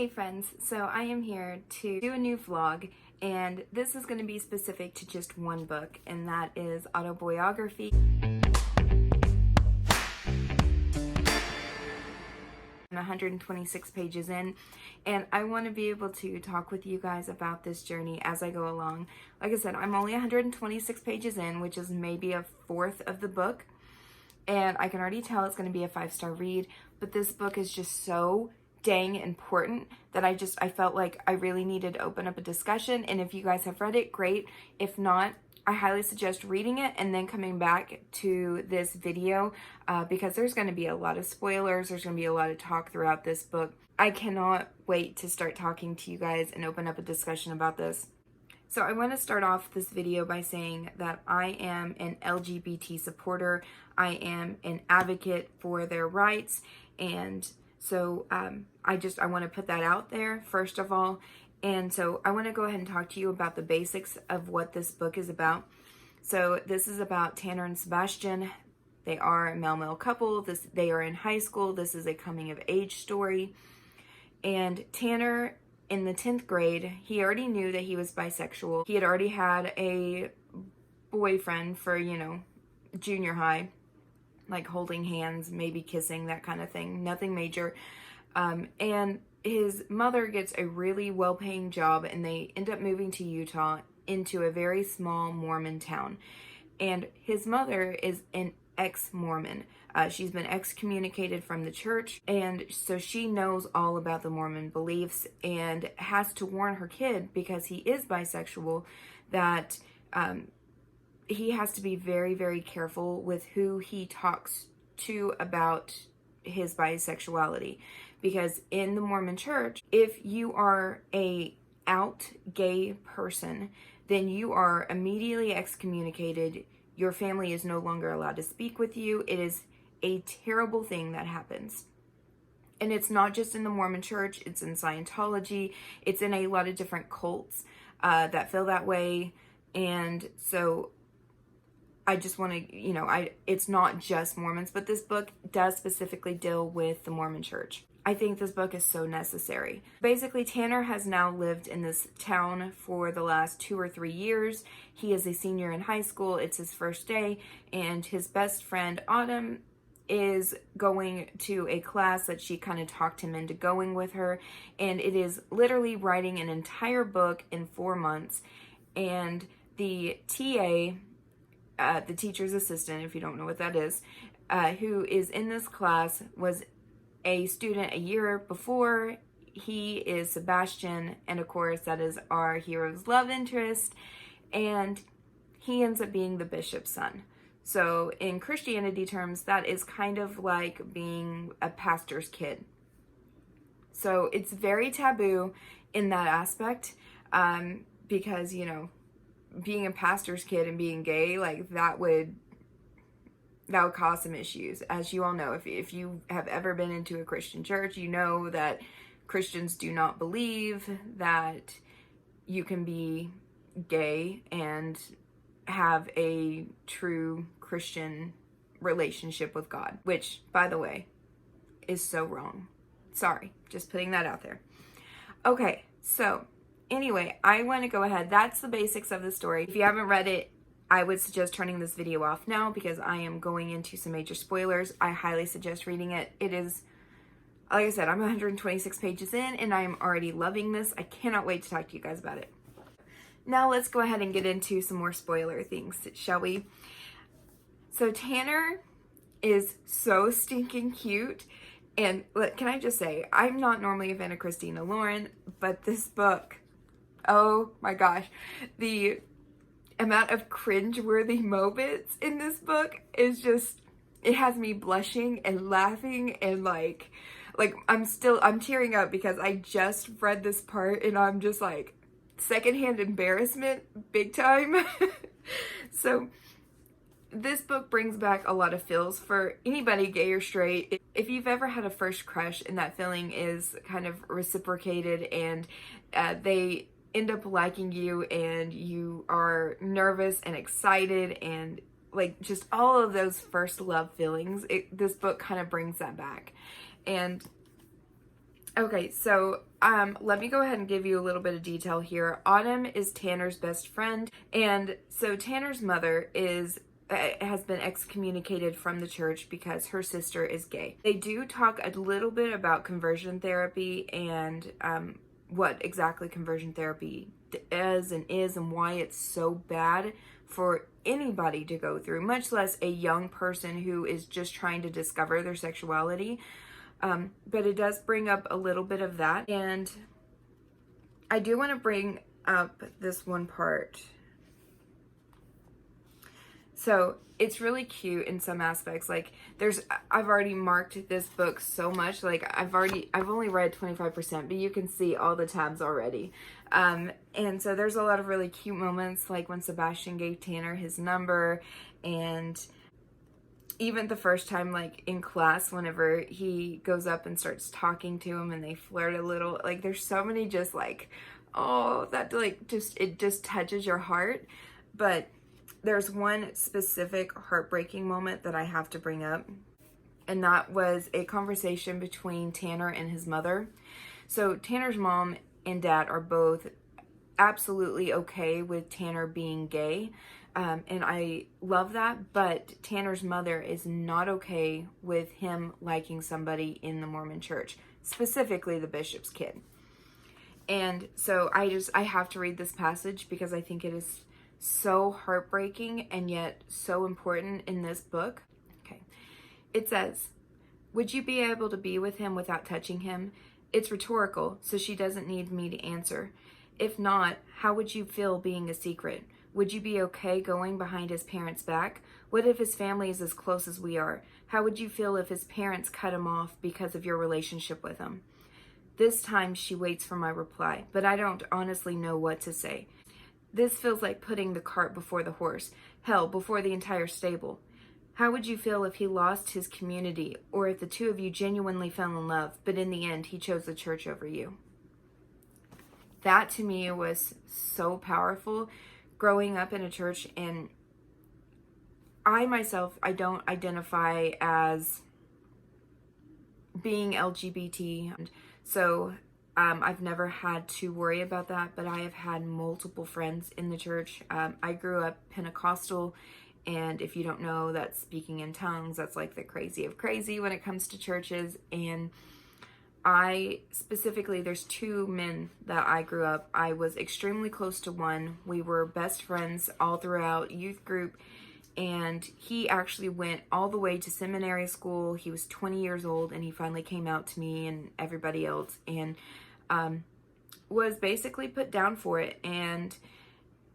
Hey friends, so I am here to do a new vlog, and this is going to be specific to just one book, and that is Autobiography. I'm 126 pages in, and I want to be able to talk with you guys about this journey as I go along. Like I said, I'm only 126 pages in, which is maybe a fourth of the book, and I can already tell it's going to be a 5-star read, but this book is just so dang important that I felt like I really needed to open up a discussion. And if you guys have read it, great. If not, I highly suggest reading it and then coming back to this video because there's going to be a lot of spoilers. There's going to be a lot of talk throughout this book. I cannot wait to start talking to you guys and open up a discussion about this. So I want to start off this video by saying that I am an LGBT supporter. I am an advocate for their rights, and so I want to put that out there first of all. And so I want to go ahead and talk to you about the basics of what this book is about. So this is about Tanner and Sebastian. They are a male-male couple. They are in high school. This is a coming of age story. And Tanner, in the 10th grade, he already knew that he was bisexual. He had already had a boyfriend for, junior high, like holding hands, maybe kissing, that kind of thing. Nothing major. And his mother gets a really well-paying job, and they end up moving to Utah into a very small Mormon town. And his mother is an ex-Mormon. She's been excommunicated from the church, and so she knows all about the Mormon beliefs and has to warn her kid, because he is bisexual, that he has to be very, very careful with who he talks to about his bisexuality. Because in the Mormon church, if you are a out gay person, then you are immediately excommunicated. Your family is no longer allowed to speak with you. It is a terrible thing that happens. And it's not just in the Mormon church, it's in Scientology, it's in a lot of different cults that feel that way. And so I just want to, it's not just Mormons, but this book does specifically deal with the Mormon church. I think this book is so necessary. Basically, Tanner has now lived in this town for the last 2 or 3 years. He is a senior in high school. It's his first day, and his best friend, Autumn, is going to a class that she kind of talked him into going with her, and it is literally writing an entire book in 4 months. And the TA, the teacher's assistant, if you don't know what that is, who is in this class, was a student a year before. He is Sebastian, and of course that is our hero's love interest, and he ends up being the bishop's son. So in Christianity terms, that is kind of like being a pastor's kid. So it's very taboo in that aspect, because, being a pastor's kid and being gay, like that would cause some issues. As you all know, if you have ever been into a Christian church, you know that Christians do not believe that you can be gay and have a true Christian relationship with God, which, by the way, is so wrong. Sorry, just putting that out there. Okay, so anyway, I want to go ahead. That's the basics of the story. If you haven't read it, I would suggest turning this video off now, because I am going into some major spoilers. I highly suggest reading it. It is, like I said, I'm 126 pages in, and I am already loving this. I cannot wait to talk to you guys about it. Now let's go ahead and get into some more spoiler things, shall we? So Tanner is so stinking cute. And can I just say, I'm not normally a fan of Christina Lauren, but this book, oh my gosh, the amount of cringe-worthy moments in this book is just, it has me blushing and laughing, and like I'm tearing up because I just read this part, and I'm just like, secondhand embarrassment, big time. So this book brings back a lot of feels for anybody, gay or straight. If you've ever had a first crush and that feeling is kind of reciprocated, and they end up liking you, and you are nervous and excited, and like just all of those first love feelings, this book kind of brings that back. And okay, so let me go ahead and give you a little bit of detail here. Autumn is Tanner's best friend, and so Tanner's mother has been excommunicated from the church because her sister is gay. They do talk a little bit about conversion therapy and what exactly conversion therapy is and why it's so bad for anybody to go through, much less a young person who is just trying to discover their sexuality. But it does bring up a little bit of that. And I do want to bring up this one part. So it's really cute in some aspects. Like I've already marked this book so much. Like I've only read 25%, but you can see all the tabs already. And so there's a lot of really cute moments, like when Sebastian gave Tanner his number, and even the first time, like in class, whenever he goes up and starts talking to him and they flirt a little, like there's so many just like, oh, that like it just touches your heart. But there's one specific heartbreaking moment that I have to bring up, and that was a conversation between Tanner and his mother. So Tanner's mom and dad are both absolutely okay with Tanner being gay, and I love that, but Tanner's mother is not okay with him liking somebody in the Mormon church, specifically the bishop's kid. And so I have to read this passage because I think it is so heartbreaking and yet so important in this book. Okay. It says, "Would you be able to be with him without touching him?" It's rhetorical, so she doesn't need me to answer. If not, how would you feel being a secret? Would you be okay going behind his parents' back? What if his family is as close as we are? How would you feel if his parents cut him off because of your relationship with him? This time she waits for my reply, but I don't honestly know what to say. This feels like putting the cart before the horse, hell, before the entire stable. How would you feel if he lost his community, or if the two of you genuinely fell in love, but in the end he chose the church over you? That to me was so powerful. Growing up in a church, and I myself, I don't identify as being LGBT, so I've never had to worry about that, but I have had multiple friends in the church. I grew up Pentecostal, and if you don't know, that's speaking in tongues. That's like the crazy of crazy when it comes to churches. And there's two men that I grew up. I was extremely close to one. We were best friends all throughout youth group, and he actually went all the way to seminary school. He was 20 years old, and he finally came out to me and everybody else, and was basically put down for it. And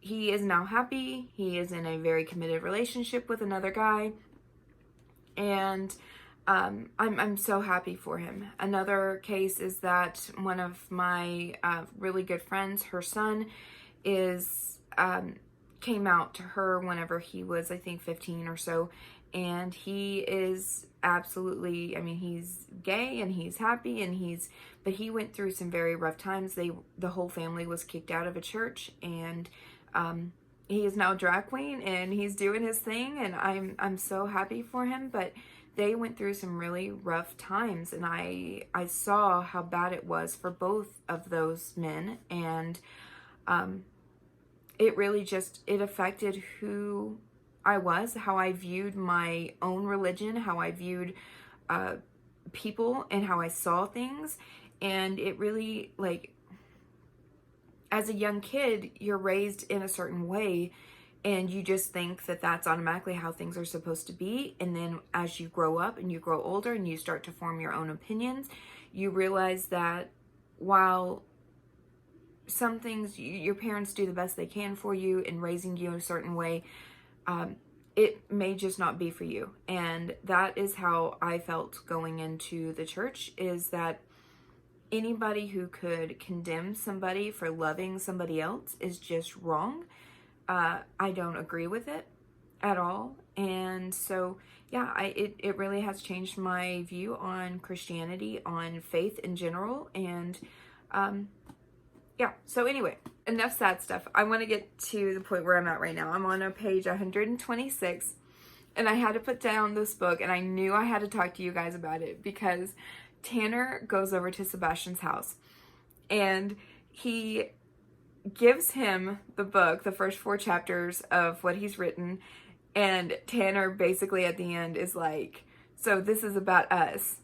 he is now happy. He is in a very committed relationship with another guy, and I'm so happy for him. Another case is that one of my really good friends, her son, came out to her whenever he was, I think, 15 or so, and he is absolutely, I mean, he's gay and he's happy, but he went through some very rough times. The whole family was kicked out of a church, and he is now a drag queen and he's doing his thing, and I'm so happy for him. But they went through some really rough times, and I saw how bad it was for both of those men, and it really it affected who I was, how I viewed my own religion, how I viewed people, and how I saw things. And it really, like, as a young kid, you're raised in a certain way, and you just think that that's automatically how things are supposed to be. And then as you grow up and you grow older and you start to form your own opinions, you realize that while some things your parents do the best they can for you in raising you in a certain way, it may just not be for you. And that is how I felt going into the church, is that anybody who could condemn somebody for loving somebody else is just wrong. I don't agree with it at all. And so, yeah, it really has changed my view on Christianity, on faith in general. And yeah, so anyway, enough sad stuff. I want to get to the point where I'm at right now. I'm on page 126, and I had to put down this book, and I knew I had to talk to you guys about it because Tanner goes over to Sebastian's house, And he gives him the book, the first 4 chapters of what he's written, and Tanner basically at the end is like, so this is about us.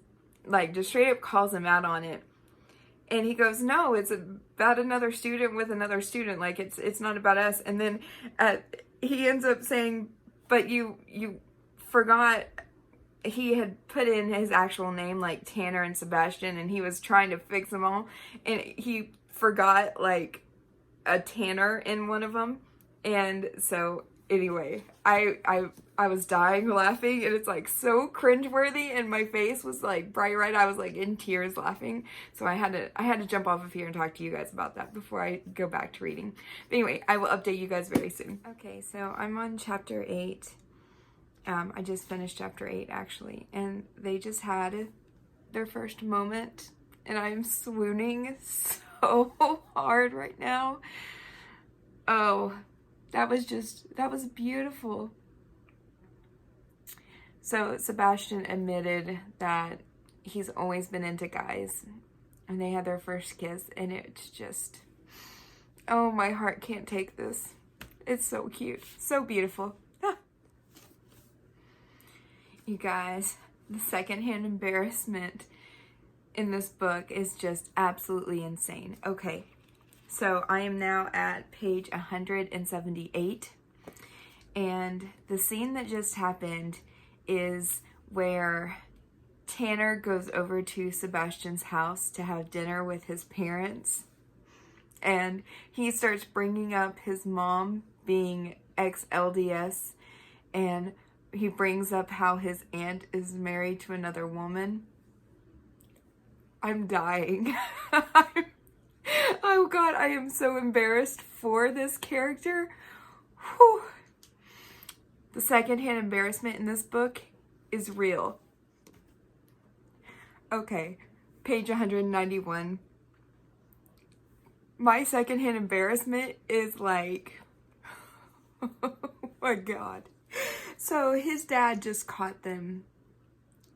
Like, just straight up calls him out on it. And he goes, no, it's about another student with another student. Like, it's not about us. And then he ends up saying, but you forgot he had put in his actual name, like Tanner and Sebastian, and he was trying to fix them all. And he forgot, like, a Tanner in one of them. And so anyway, I was dying laughing, and it's like so cringeworthy, and my face was like bright red. I was like in tears laughing. So I had to jump off of here and talk to you guys about that before I go back to reading. But anyway, I will update you guys very soon. Okay, so I'm on chapter 8. I just finished chapter 8 actually, and they just had their first moment, and I'm swooning so hard right now. Oh, that was beautiful. So Sebastian admitted that he's always been into guys, and they had their first kiss, and it's just, oh, my heart can't take this. It's so cute, so beautiful. Ah. You guys, the secondhand embarrassment in this book is just absolutely insane. Okay, so I am now at page 178, and the scene that just happened is where Tanner goes over to Sebastian's house to have dinner with his parents, and he starts bringing up his mom being ex-LDS, and he brings up how his aunt is married to another woman. I'm dying. Oh God, I am so embarrassed for this character. Whew. The secondhand embarrassment in this book is real. Okay, page 191. My secondhand embarrassment is like, oh my God. So his dad just caught them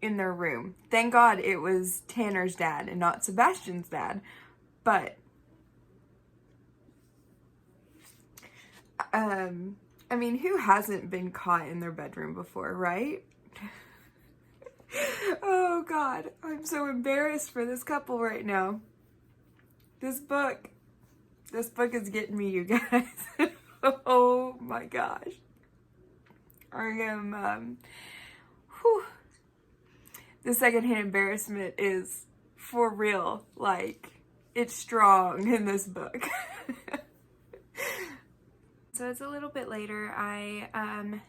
in their room. Thank God it was Tanner's dad and not Sebastian's dad. But, I mean, who hasn't been caught in their bedroom before, right? Oh God, I'm so embarrassed for this couple right now. This book is getting me, you guys. Oh my gosh. I am, whew. The secondhand embarrassment is for real. Like, it's strong in this book. So it's a little bit later. I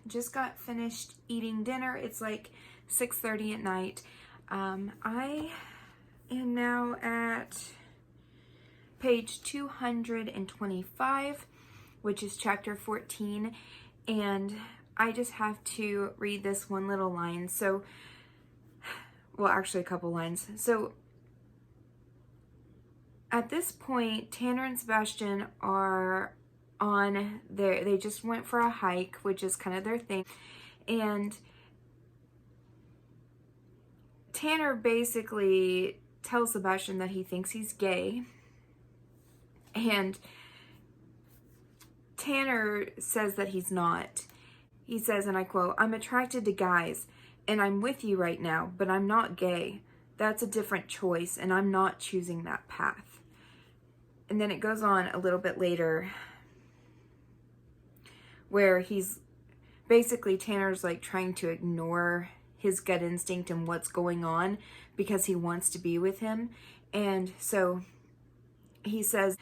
just got finished eating dinner. It's like 6:30 at night. I am now at page 225, which is chapter 14, and I just have to read this one little line. So, well, actually a couple lines. So at this point, Tanner and Sebastian are on they just went for a hike, which is kind of their thing, and Tanner basically tells Sebastian that he thinks he's gay, and Tanner says that he's not. He says, and I quote, "I'm attracted to guys, and I'm with you right now, but I'm not gay. That's a different choice, and I'm not choosing that path." And then it goes on a little bit later where he's basically, Tanner's like trying to ignore his gut instinct and what's going on because he wants to be with him. And so he says,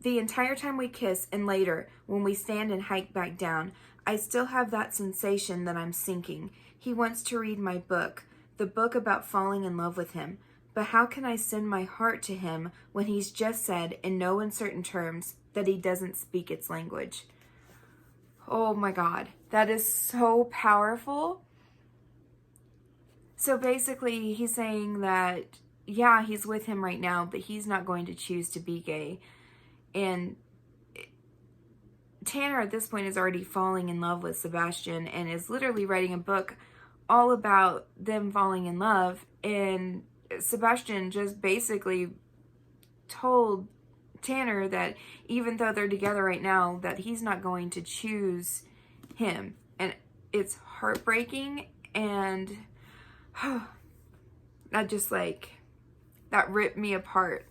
"The entire time we kiss and later when we stand and hike back down, I still have that sensation that I'm sinking. He wants to read my book, the book about falling in love with him. But how can I send my heart to him when he's just said in no uncertain terms that he doesn't speak its language?" Oh my God, that is so powerful. So basically he's saying that, yeah, he's with him right now, but he's not going to choose to be gay. And Tanner at this point is already falling in love with Sebastian and is literally writing a book all about them falling in love. And Sebastian just basically told Tanner that even though they're together right now, that he's not going to choose him. And it's heartbreaking, and that just like, that ripped me apart.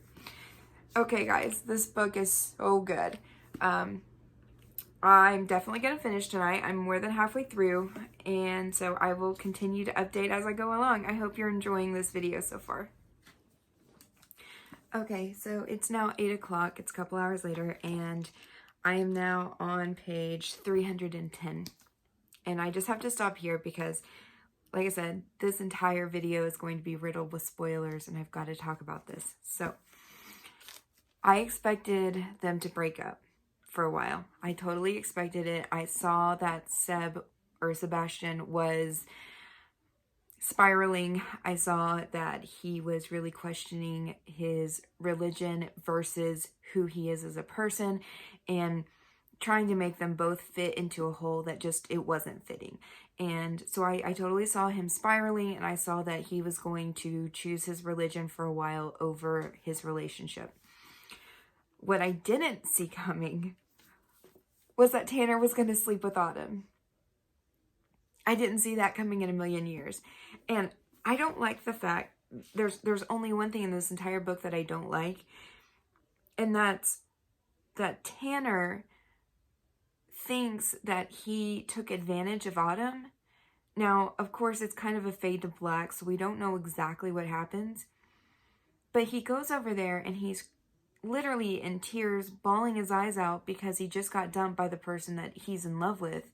Okay, guys, this book is so good. I'm definitely going to finish tonight. I'm more than halfway through, and so I will continue to update as I go along. I hope you're enjoying this video so far. Okay, so it's now 8 o'clock. It's a couple hours later, and I am now on page 310. And I just have to stop here because, like I said, this entire video is going to be riddled with spoilers, and I've got to talk about this. So, I expected them to break up for a while. I totally expected it. I saw that Sebastian was spiraling. I saw that he was really questioning his religion versus who he is as a person, and trying to make them both fit into a hole that just, it wasn't fitting. And so I totally saw him spiraling, and I saw that he was going to choose his religion for a while over his relationship. What I didn't see coming was that Tanner was going to sleep with Autumn. I didn't see that coming in a million years. And I don't like the fact, there's only one thing in this entire book that I don't like, and that's that Tanner thinks that he took advantage of Autumn. Now, of course, it's kind of a fade to black, so we don't know exactly what happens. But he goes over there and he's literally in tears, bawling his eyes out because he just got dumped by the person that he's in love with.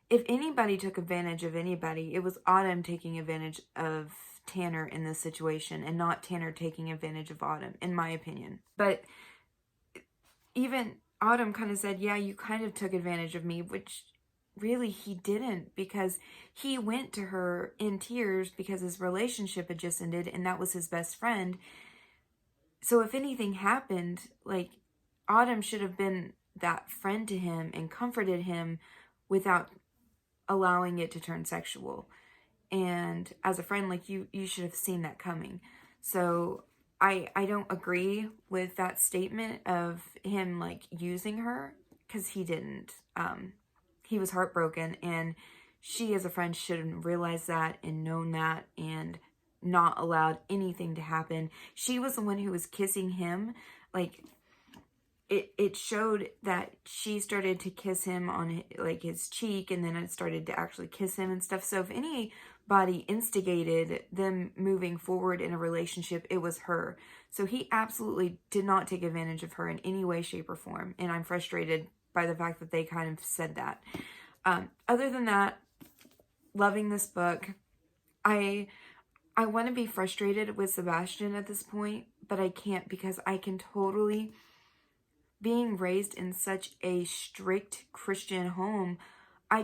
If anybody took advantage of anybody, it was Autumn taking advantage of Tanner in this situation, and not Tanner taking advantage of Autumn, in my opinion. But even Autumn kind of said, yeah, you kind of took advantage of me, which really he didn't, because he went to her in tears because his relationship had just ended, and that was his best friend. So if anything happened, like, Autumn should have been that friend to him and comforted him without allowing it to turn sexual. And as a friend, like, you should have seen that coming. So I don't agree with that statement of him, like, using her, because he didn't. He was heartbroken, and she as a friend should have realized that and known that and not allowed anything to happen. She was the one who was kissing him. Like, it showed that she started to kiss him on, like, his cheek, and then it started to actually kiss him and stuff. So if anybody instigated them moving forward in a relationship, it was her. So he absolutely did not take advantage of her in any way, shape, or form. And I'm frustrated by the fact that they kind of said that. Other than that, loving this book. I want to be frustrated with Sebastian at this point, but I can't, because I can totally, being raised in such a strict Christian home, I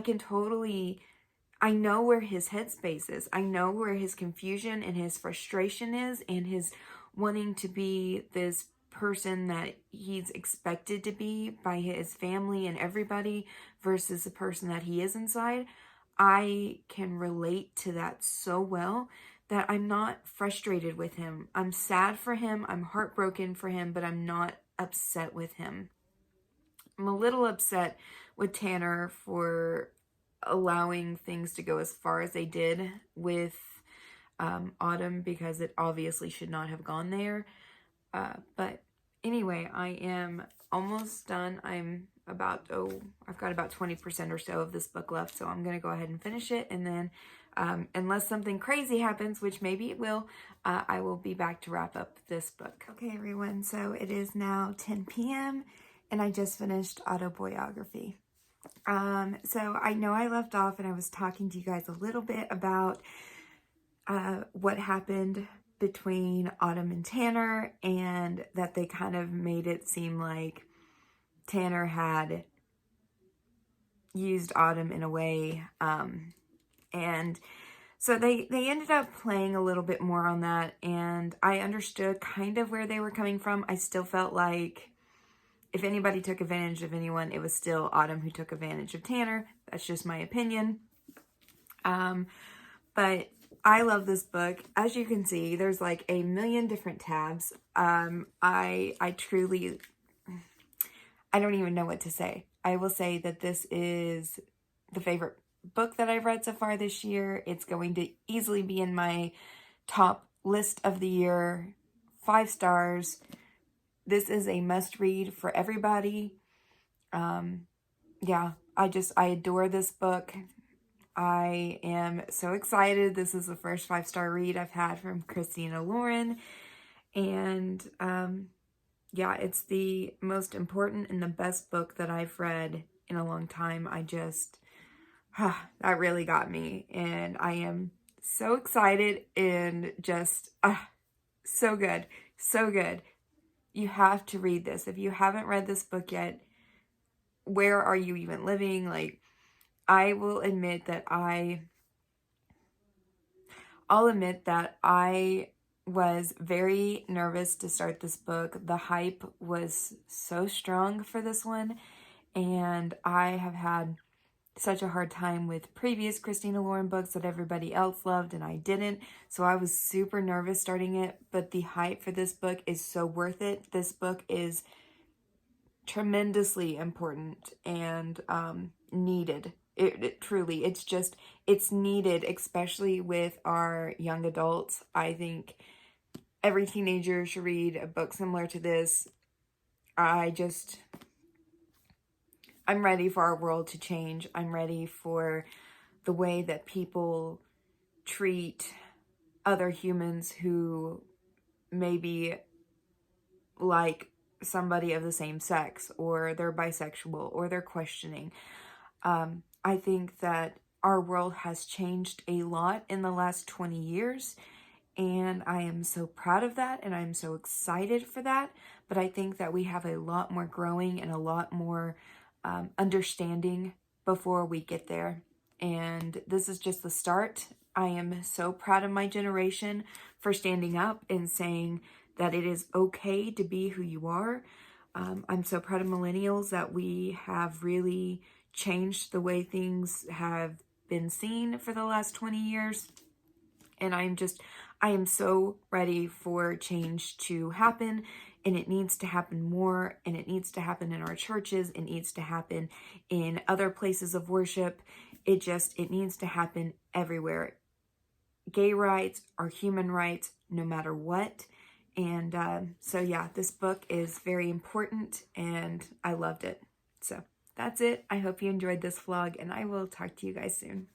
know where his headspace is. I know where his confusion and his frustration is, and his wanting to be this person that he's expected to be by his family and everybody versus the person that he is inside. I can relate to that so well that I'm not frustrated with him. I'm sad for him. I'm heartbroken for him, but I'm not upset with him. I'm a little upset with Tanner for allowing things to go as far as they did with Autumn, because it obviously should not have gone there. But anyway, I am almost done. I've got about 20% or so of this book left, so I'm going to go ahead and finish it, and then unless something crazy happens, which maybe it will, I will be back to wrap up this book. Okay, everyone, so it is now 10 p.m., and I just finished Autoboyography. So I know I left off, and I was talking to you guys a little bit about what happened between Autumn and Tanner, and that they kind of made it seem like Tanner had used Autumn in a way, and so they ended up playing a little bit more on that, and I understood kind of where they were coming from. I still felt like if anybody took advantage of anyone, it was still Autumn who took advantage of Tanner. That's just my opinion. But I love this book. As you can see, there's like a million different tabs. I truly, I don't even know what to say. I will say that this is the favorite book that I've read so far this year. It's going to easily be in my top list of the year. 5 stars. This is a must read for everybody. Yeah, I adore this book. I am so excited. This is the first 5-star read I've had from Christina Lauren. And yeah, it's the most important and the best book that I've read in a long time. That really got me. And I am so excited and just, so good. So good. You have to read this. If you haven't read this book yet, where are you even living? Like, I will admit that I'll admit that I was very nervous to start this book. The hype was so strong for this one, and I have had such a hard time with previous Christina Lauren books that everybody else loved and I didn't. So I was super nervous starting it, but the hype for this book is so worth it. This book is tremendously important and needed. It truly, it's needed, especially with our young adults. I think every teenager should read a book similar to this. I'm ready for our world to change. I'm ready for the way that people treat other humans who maybe like somebody of the same sex, or they're bisexual, or they're questioning. I think that our world has changed a lot in the last 20 years, and I am so proud of that, and I'm so excited for that. But I think that we have a lot more growing and a lot more understanding before we get there. And this is just the start. I am so proud of my generation for standing up and saying that it is okay to be who you are. I'm so proud of millennials that we have really changed the way things have been seen for the last 20 years. And I am so ready for change to happen, and it needs to happen more, and it needs to happen in our churches. It needs to happen in other places of worship. It needs to happen everywhere. Gay rights are human rights, no matter what. And so yeah, this book is very important, and I loved it. So that's it. I hope you enjoyed this vlog, and I will talk to you guys soon.